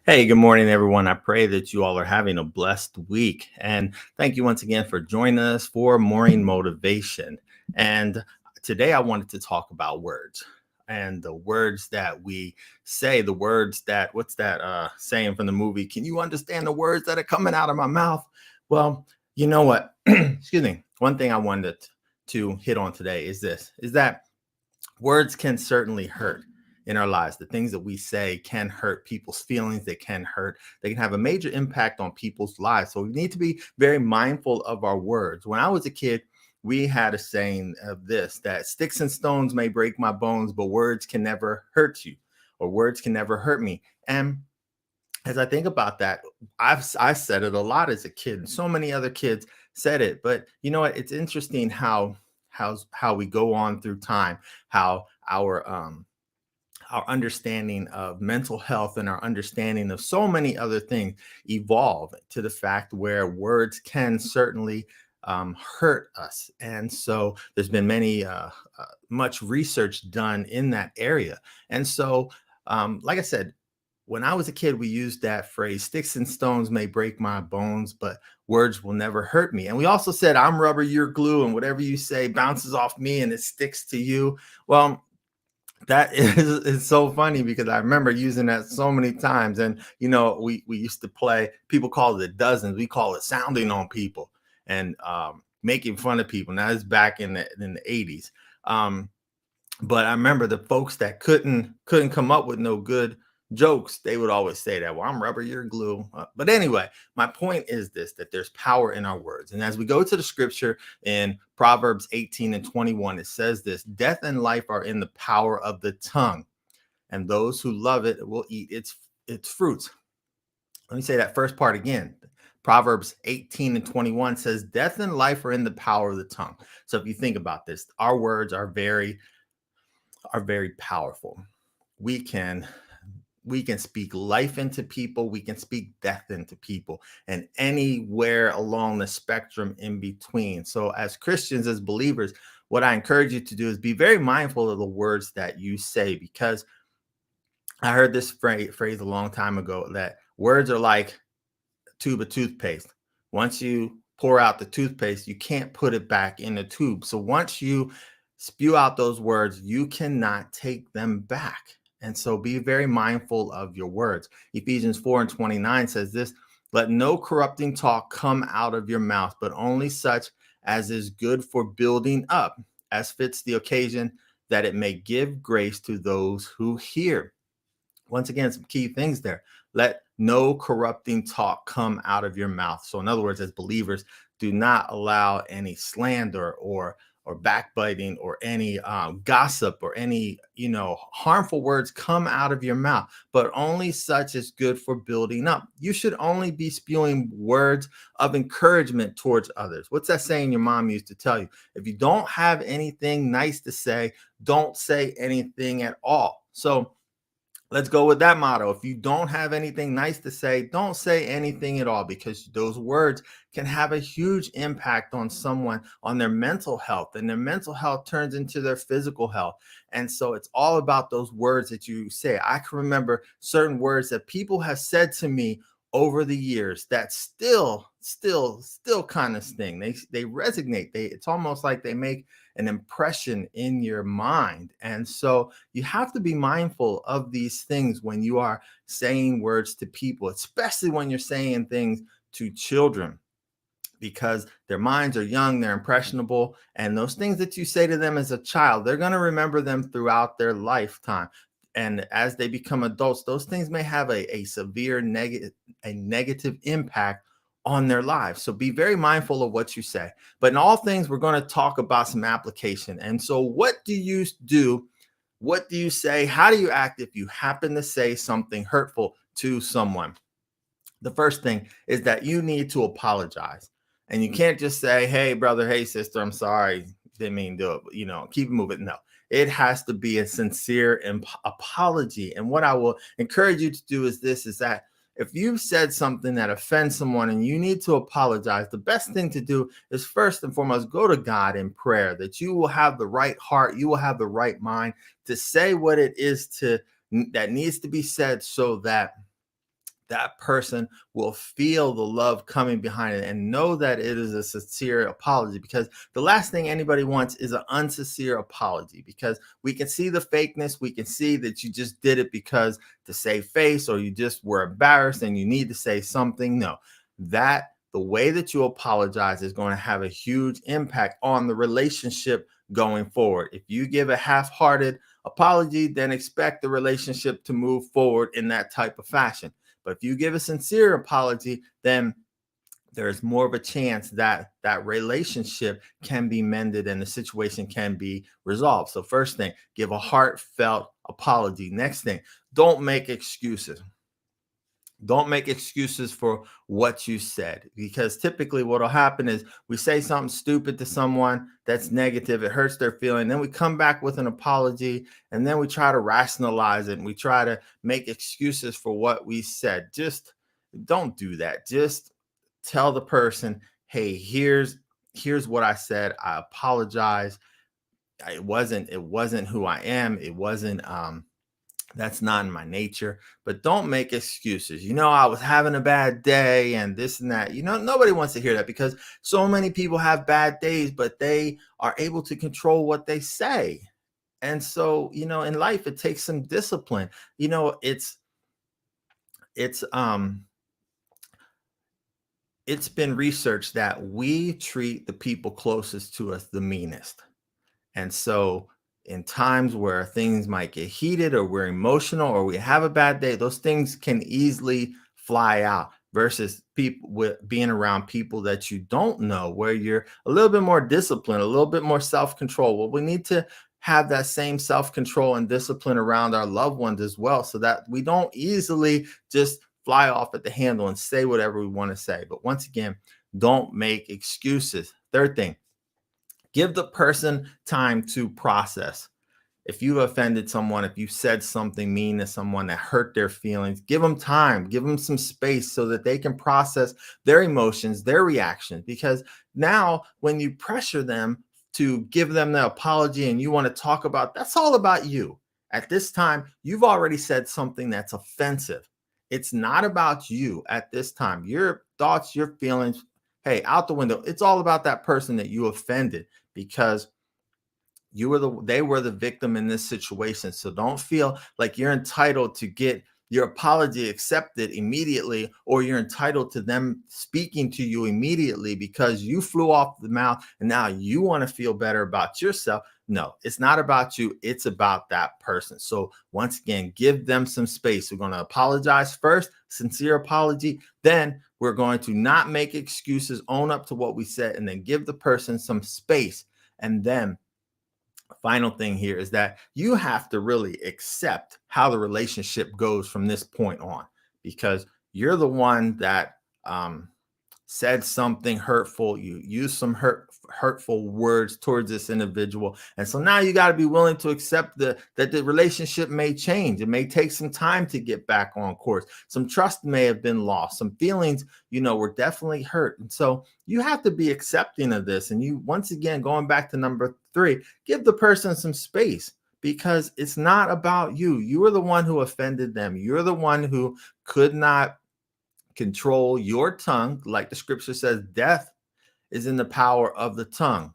Hey, good morning, everyone. I pray that you all are having a blessed week. And thank you once again for joining us for Morning Motivation. And today I wanted to talk about words and the words that we say, the words that, what's that saying from the movie? Can you understand the words that are coming out of my mouth? Well, you know what? Excuse me. One thing I wanted to hit on today is that words can certainly hurt in our lives. The things that we say can hurt people's feelings. They can have a major impact on people's lives. So we need to be very mindful of our words. When I was a kid, we had a saying of this, that sticks and stones may break my bones, but words can never hurt you, or words can never hurt me. And as I think about that, I said it a lot as a kid, and so many other kids said it. But you know what? It's interesting how we go on through time, how our understanding of mental health and our understanding of so many other things evolve to the fact where words can certainly hurt us. And so there's been much research done in that area. And so, like I said, when I was a kid, we used that phrase, sticks and stones may break my bones, but words will never hurt me. And we also said, I'm rubber, you're glue, and whatever you say bounces off me and it sticks to you. Well, that is so funny because I remember using that so many times. And we used to play, people call it dozens, we call it sounding on people and making fun of people. Now it's back in the 80s. But I remember the folks that couldn't come up with no good jokes, they would always say that, well, I'm rubber, you're glue. But anyway, my point is this, that there's power in our words. And as we go to the scripture in Proverbs 18:21, it says this: death and life are in the power of the tongue, and those who love it will eat its fruits. Let me say that first part again. Proverbs 18:21 says, death and life are in the power of the tongue. So if you think about this, our words are very powerful. We can speak life into people, we can speak death into people, and anywhere along the spectrum in between. So as Christians, as believers, what I encourage you to do is be very mindful of the words that you say, because I heard this phrase a long time ago, that words are like a tube of toothpaste. Once you pour out the toothpaste, you can't put it back in the tube. So once you spew out those words, you cannot take them back. And so be very mindful of your words. Ephesians 4:29 says this: let no corrupting talk come out of your mouth, but only such as is good for building up, as fits the occasion, that it may give grace to those who hear. Once again, some key things there. Let no corrupting talk come out of your mouth. So in other words, as believers, do not allow any slander or backbiting or any gossip or any harmful words come out of your mouth, but only such as good for building up. You should only be spewing words of encouragement towards others. What's that saying your mom used to tell you? If you don't have anything nice to say, don't say anything at all. So let's go with that motto. If you don't have anything nice to say, don't say anything at all, because those words can have a huge impact on someone, on their mental health, and their mental health turns into their physical health. And so it's all about those words that you say. I can remember certain words that people have said to me over the years that still kind of sting. They resonate. It's almost like they make an impression in your mind. And so you have to be mindful of these things when you are saying words to people, especially when you're saying things to children, because their minds are young, they're impressionable, and those things that you say to them as a child, they're going to remember them throughout their lifetime. And as they become adults, those things may have a severe negative impact on their lives. So be very mindful of what you say. But in all things, we're going to talk about some application. And so what do you do? What do you say? How do you act if you happen to say something hurtful to someone? The first thing is that you need to apologize. And you can't just say, hey, brother, hey, sister, I'm sorry. Didn't mean to do it. Keep it moving. No, it has to be a sincere apology. And what I will encourage you to do is that if you've said something that offends someone and you need to apologize, the best thing to do is first and foremost, go to God in prayer, that you will have the right heart, you will have the right mind to say what it is that needs to be said, so that that person will feel the love coming behind it and know that it is a sincere apology, because the last thing anybody wants is an unsincere apology, because we can see the fakeness. We can see that you just did it because to save face, or you just were embarrassed and you need to say something. No, that the way that you apologize is going to have a huge impact on the relationship going forward. If you give a half-hearted apology, then expect the relationship to move forward in that type of fashion. But if you give a sincere apology, then there's more of a chance that that relationship can be mended and the situation can be resolved. So first thing, give a heartfelt apology. Next thing, don't make excuses. Don't make excuses for what you said, because typically what will happen is we say something stupid to someone that's negative, it hurts their feeling, then we come back with an apology, and then we try to rationalize it and we try to make excuses for what we said. Just don't do that. Just tell the person, hey, here's what I said. I apologize. It wasn't who I am. It wasn't that's not in my nature. But don't make excuses. I was having a bad day and this and that. Nobody wants to hear that, because so many people have bad days, but they are able to control what they say. And so, in life, it takes some discipline. It's it's been researched that we treat the people closest to us the meanest. And so, in times where things might get heated, or we're emotional, or we have a bad day, those things can easily fly out, versus people with being around people that you don't know, where you're a little bit more disciplined, a little bit more self-control. Well, we need to have that same self-control and discipline around our loved ones as well, so that we don't easily just fly off at the handle and say whatever we want to say. But once again, don't make excuses. Third thing, give the person time to process. If you've offended someone, if you said something mean to someone that hurt their feelings, give them time, give them some space so that they can process their emotions, their reactions. Because now, when you pressure them to give them the apology and you want to talk about, that's all about you. At this time, you've already said something that's offensive. It's not about you at this time. Your thoughts, your feelings, hey, out the window. It's all about that person that you offended, because they were the victim in this situation. So don't feel like you're entitled to get your apology accepted immediately, or you're entitled to them speaking to you immediately because you flew off the mouth and now you want to feel better about yourself. No, it's not about you. It's about that person. So once again, give them some space. We're going to apologize first, sincere apology. Then we're going to not make excuses, own up to what we said, and then give the person some space. And then final thing here is that you have to really accept how the relationship goes from this point on, because you're the one that said something hurtful. You used some hurtful words towards this individual, and so now you got to be willing to accept that the relationship may change. It may take some time to get back on course. Some trust may have been lost. Some feelings, were definitely hurt, and so you have to be accepting of this. And you, once again, going back to number 3, give the person some space, because it's not about you. You are the one who offended them. You're the one who could not control your tongue. Like the scripture says, death is in the power of the tongue.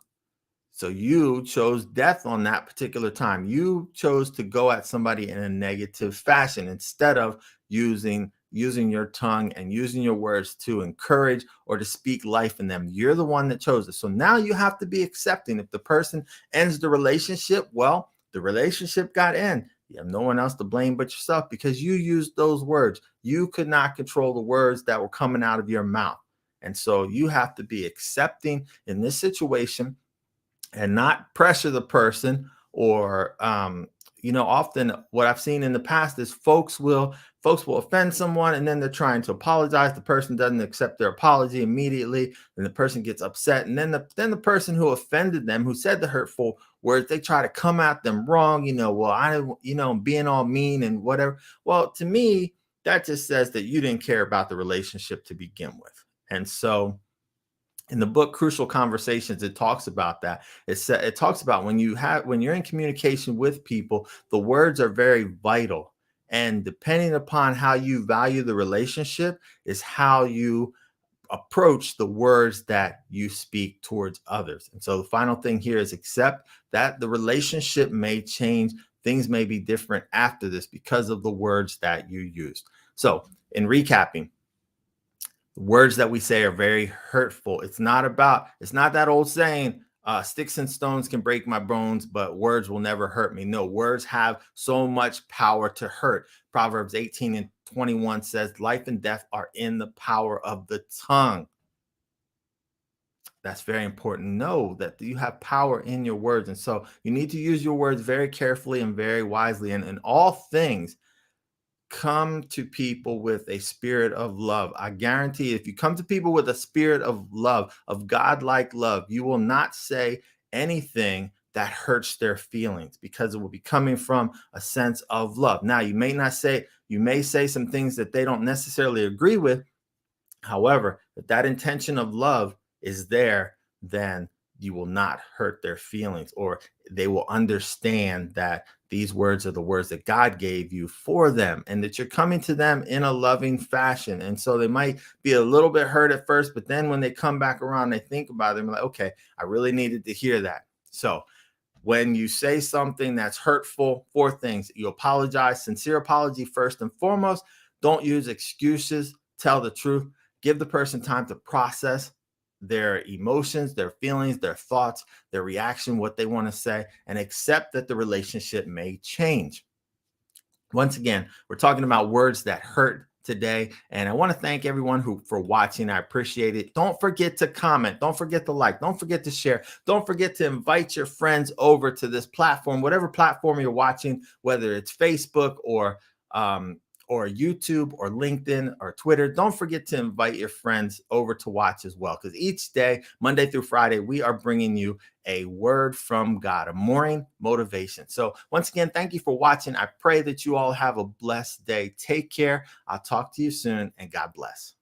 So you chose death on that particular time. You chose to go at somebody in a negative fashion instead of using your tongue and using your words to encourage or to speak life in them. You're the one that chose it. So now you have to be accepting. If the person ends the relationship, well, the relationship got end. You have no one else to blame but yourself, because you used those words. You could not control the words that were coming out of your mouth. And so you have to be accepting in this situation and not pressure the person. Or often what I've seen in the past is folks will offend someone, and then they're trying to apologize. The person doesn't accept their apology immediately, and the person gets upset, and then the person who offended them, who said the hurtful words, they try to come at them wrong. Well, being all mean and whatever. Well, to me, that just says that you didn't care about the relationship to begin with. And so in the book Crucial Conversations, it talks about that. It talks about when you're in communication with people, the words are very vital. And depending upon how you value the relationship is how you approach the words that you speak towards others. And so the final thing here is accept that the relationship may change. Things may be different after this because of the words that you used. So, in recapping, words that we say are very hurtful. It's not that old saying, sticks and stones can break my bones, but words will never hurt me. No, words have so much power to hurt. Proverbs 18:21 says, life and death are in the power of the tongue. That's very important. Know that you have power in your words. And so you need to use your words very carefully and very wisely. And in all things, come to people with a spirit of love. I guarantee if you come to people with a spirit of love, of God-like love, you will not say anything that hurts their feelings because it will be coming from a sense of love. Now, you may say some things that they don't necessarily agree with. However, if that intention of love is there, then you will not hurt their feelings, or they will understand that these words are the words that God gave you for them and that you're coming to them in a loving fashion. And so they might be a little bit hurt at first, but then when they come back around, they think about it and like, okay, I really needed to hear that. So when you say something that's hurtful, 4 things: you apologize, sincere apology first and foremost. Don't use excuses, tell the truth. Give the person time to process their emotions, their feelings, their thoughts, their reaction, what they want to say, and accept that the relationship may change. Once again, we're talking about words that hurt today, and I want to thank everyone who for watching. I appreciate it. Don't forget to comment, don't forget to like, don't forget to share, don't forget to invite your friends over to this platform, whatever platform you're watching, whether it's Facebook or YouTube or LinkedIn or Twitter. Don't forget to invite your friends over to watch as well, because each day, Monday through Friday, we are bringing you a word from God, a morning motivation. So once again, thank you for watching. I pray that you all have a blessed day. Take care. I'll talk to you soon, and God bless.